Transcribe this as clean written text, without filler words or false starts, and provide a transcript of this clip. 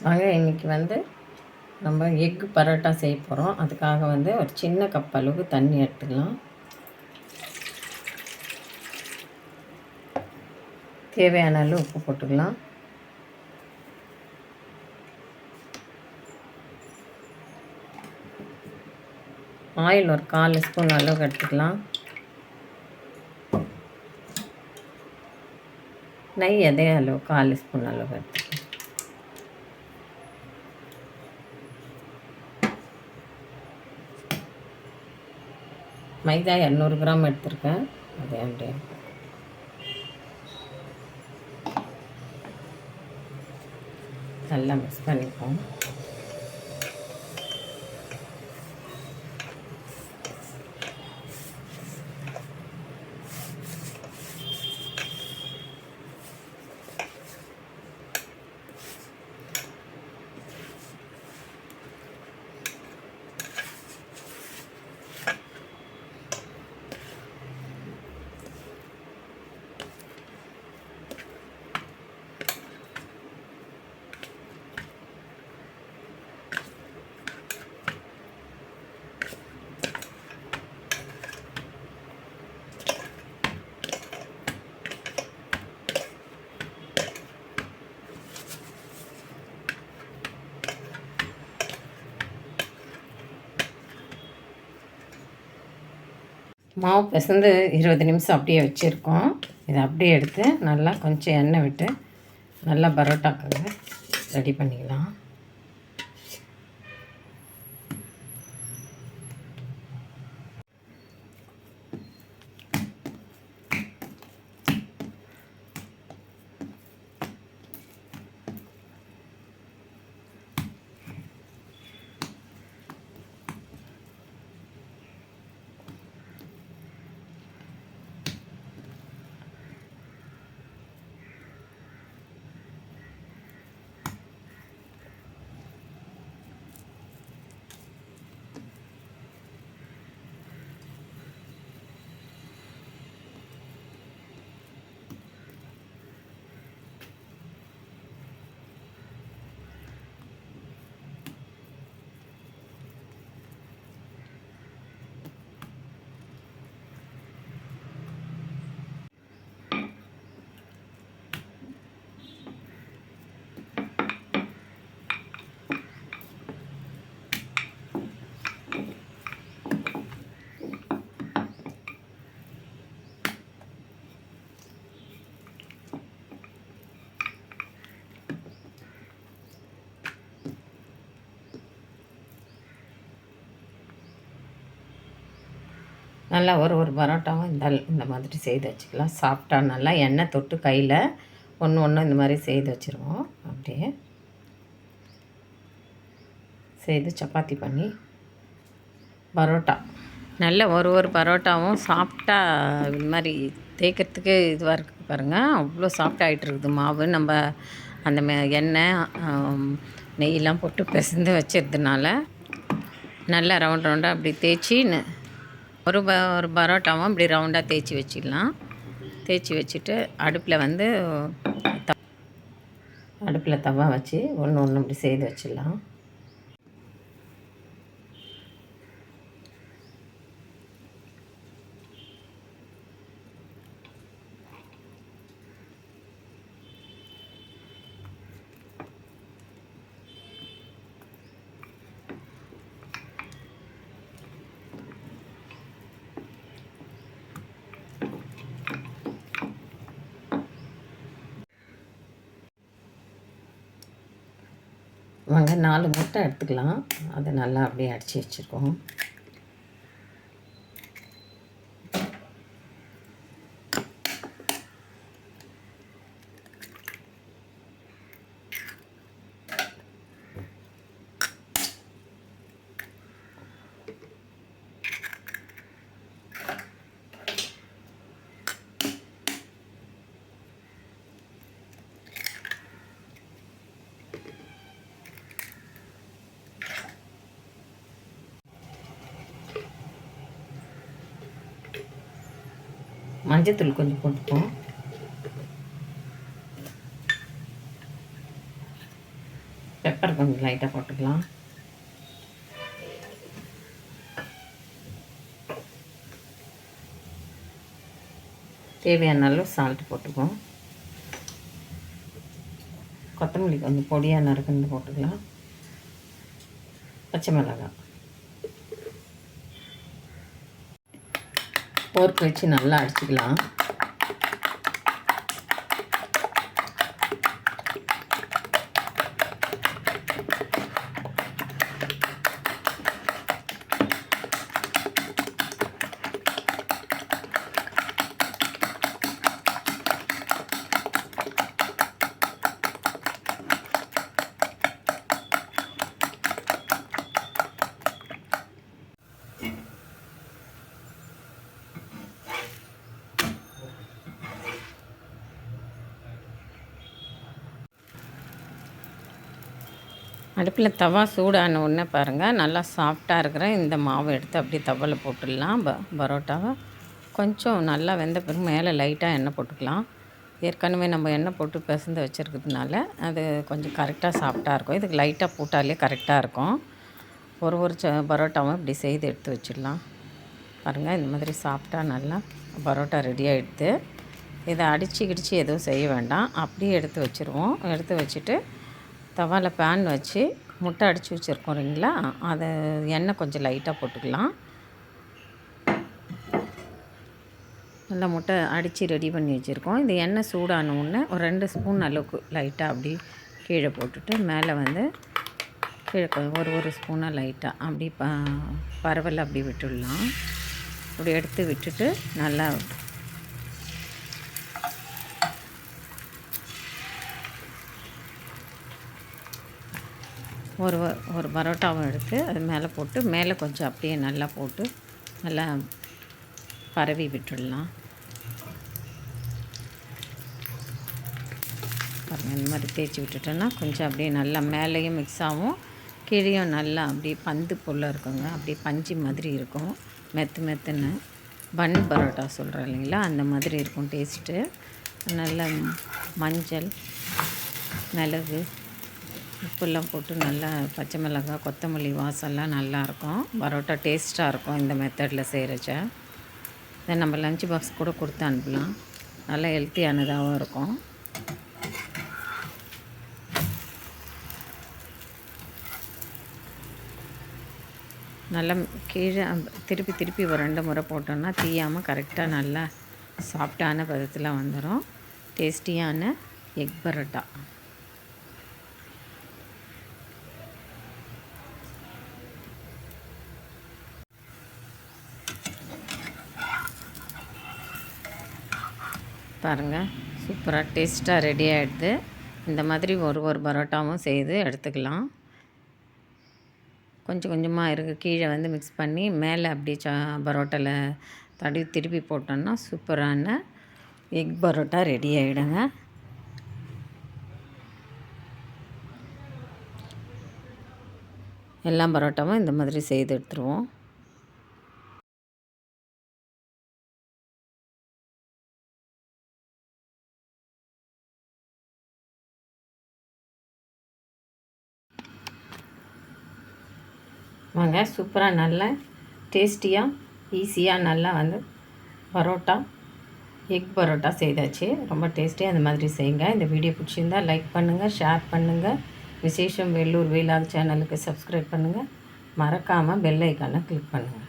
வாங்க இன்றைக்கி வந்து நம்ம எக்கு பரோட்டா செய்ய போகிறோம். அதுக்காக வந்து ஒரு சின்ன கப் அளவுக்கு தண்ணி எடுத்துக்கலாம். தேவையான அளவு உப்பு போட்டுக்கலாம். ஆயில் ஒரு 4 ஸ்பூன் அளவுக்கு எடுத்துக்கலாம். நெய் அதே அளவு 4 ஸ்பூன் அளவு எடுத்துக்கலாம். மைதா 200 கிராம் எடுத்துருக்கேன். அதே அப்படியே நல்லா மிக்ஸ் பண்ணிப்போம். மாவு பிசைந்து 20 நிமிஷம் அப்படியே வச்சுருக்கோம். இதை அப்படியே எடுத்து நல்லா கொஞ்சம் எண்ணெய் விட்டு நல்லா பரோட்டாக்காக ரெடி பண்ணிக்கலாம். நல்லா ஒரு பரோட்டாவும் இந்த மாதிரி செய்து வச்சுக்கலாம். சாப்பிட்டா நல்லா எண்ணெய் தொட்டு கையில் ஒன்று இந்த மாதிரி செய்து வச்சுருவோம். அப்படியே செய்து சப்பாத்தி பண்ணி பரோட்டா நல்ல ஒரு பரோட்டாவும் சாப்பிட்டா இது மாதிரி தேய்க்கிறதுக்கு இதுவாக இருக்குது பாருங்கள். அவ்வளோ சாஃப்ட் ஆகிட்டு இருக்குது மாவு. நம்ம அந்த எண்ணெய் நெய்யெலாம் போட்டு பிசைந்து வச்சதுனால நல்லா ரவுண்டாக அப்படி தேய்ச்சி ஒரு பரோட்டாவும் இப்படி ரவுண்டாக தேய்ச்சி வச்சிடலாம். தேய்ச்சி வச்சுட்டு அடுப்பில் தவா வச்சு ஒன்று இப்படி செய்து வச்சிடலாம். வாங்க 4 முட்டை எடுத்துக்கலாம். அதை நல்லா அப்படியே அடித்து வச்சுருக்கோம். மஞ்சத்தூள் கொஞ்சம் போட்டுப்போம். பெப்பர் கொஞ்சம் லைட்டாக போட்டுக்கலாம். தேவையான அளவு சால்ட் போட்டுக்குவோம். கொத்தமல்லி கொஞ்சம் பொடியாக நறுக்குன்னு போட்டுக்கலாம். பச்சை மிளகாய் போர்க் வச்சு நல்லா அடிச்சுக்கலாம். அடுப்பில் தவா சூடான உடனே பாருங்கள், நல்லா சாஃப்டாக இருக்கிற இந்த மாவை எடுத்து அப்படியே தவாவில் போட்டுடலாம். பரோட்டாவை கொஞ்சம் நல்லா வெந்த பிறகு மேலே லைட்டாக எண்ணெய் போட்டுக்கலாம். ஏற்கனவே நம்ம எண்ணெய் போட்டு பிசைந்து வச்சுருக்கிறதுனால அது கொஞ்சம் கரெக்டாக சாஃப்டாக இருக்கும். இதுக்கு லைட்டாக போட்டாலே கரெக்டாக இருக்கும். ஒரு பரோட்டாவும் இப்படி செய்து எடுத்து வச்சிடலாம். பாருங்கள், இந்த மாதிரி சாஃப்டாக நல்லா பரோட்டா ரெடி ஆகிடுது. இதை அடித்து எதுவும் செய்ய வேண்டாம், அப்படியே எடுத்து வச்சுருவோம். எடுத்து வச்சுட்டு தவாவில் பேன் வச்சு முட்டை அடித்து வச்சுருக்கோம் இல்லைங்களா, அதை எண்ணெய் கொஞ்சம் லைட்டாக போட்டுக்கலாம். நல்லா முட்டை அடித்து ரெடி பண்ணி வச்சுருக்கோம். இந்த எண்ணெய் சூடான உடனே ஒரு 2 ஸ்பூன் அளவுக்கு லைட்டாக அப்படி கீழே போட்டுட்டு மேலே வந்து கீழே ஒரு ஸ்பூனாக லைட்டாக அப்படி பரவல் அப்படி விட்டுடலாம். அப்படி எடுத்து விட்டுட்டு நல்லா ஒரு பரோட்டாவும் எடுத்து அது மேலே போட்டு மேலே கொஞ்சம் அப்படியே நல்லா போட்டு நல்லா பரவி விட்டுடலாம். பாருங்கள், இந்த மாதிரி தேய்ச்சி விட்டுட்டோன்னா கொஞ்சம் அப்படியே நல்லா மேலேயும் மிக்ஸ் ஆகும், கீழேயும் நல்லா அப்படியே பந்து போல் இருக்குங்க. அப்படியே பஞ்சு மாதிரி இருக்கும், மெத்துன்னு. பன் பரோட்டா சொல்கிறோம் இல்லைங்களா, அந்த மாதிரி இருக்கும் டேஸ்ட்டு. நல்லா மஞ்சள், மிளகு, உப்புலாம் போட்டு நல்லா பச்சை மிளகாய், கொத்தமல்லி வாசம்லாம் நல்லாயிருக்கும். பரோட்டா டேஸ்ட்டாக இருக்கும் இந்த மெத்தடில் செய்கிறச்ச. இதை நம்ம லஞ்ச் பாக்ஸ் கூட கொடுத்து அனுப்பலாம், நல்லா ஹெல்த்தியானதாகவும் இருக்கும். நல்லா கீழே திருப்பி ஒரு 2 முறை போட்டோன்னா தீயாமல் கரெக்டாக நல்லா சாஃப்டான பதத்தில் வந்துடும். டேஸ்டியான எக் பரோட்டா. பாருங்கள், சூப்பராக டேஸ்ட்டாக ரெடி ஆகிடுது. இந்த மாதிரி ஒரு பரோட்டாவும் செய்து எடுத்துக்கலாம். கொஞ்சமாக இருக்குது, கீழே வந்து மிக்ஸ் பண்ணி மேலே அப்படி பரோட்டாவில் திருப்பி போட்டோன்னா சூப்பரான எக் பரோட்டா ரெடி ஆகிடுங்க. எல்லா பரோட்டாவும் இந்த மாதிரி செய்து எடுத்துருவோம். வாங்க, சூப்பராக நல்லா டேஸ்டியாக ஈஸியாக நல்லா வந்து பரோட்டா எக் பரோட்டா செய்தாச்சு. ரொம்ப டேஸ்டியாக அந்த மாதிரி செய்யுங்க. இந்த வீடியோ பிடிச்சிருந்தால் லைக் பண்ணுங்கள், ஷேர் பண்ணுங்கள். விசேஷம் வெள்ளூர் வீலாக் சேனலுக்கு சப்ஸ்கிரைப் பண்ணுங்கள். மறக்காமல் பெல் ஐக்கானை கிளிக் பண்ணுங்கள்.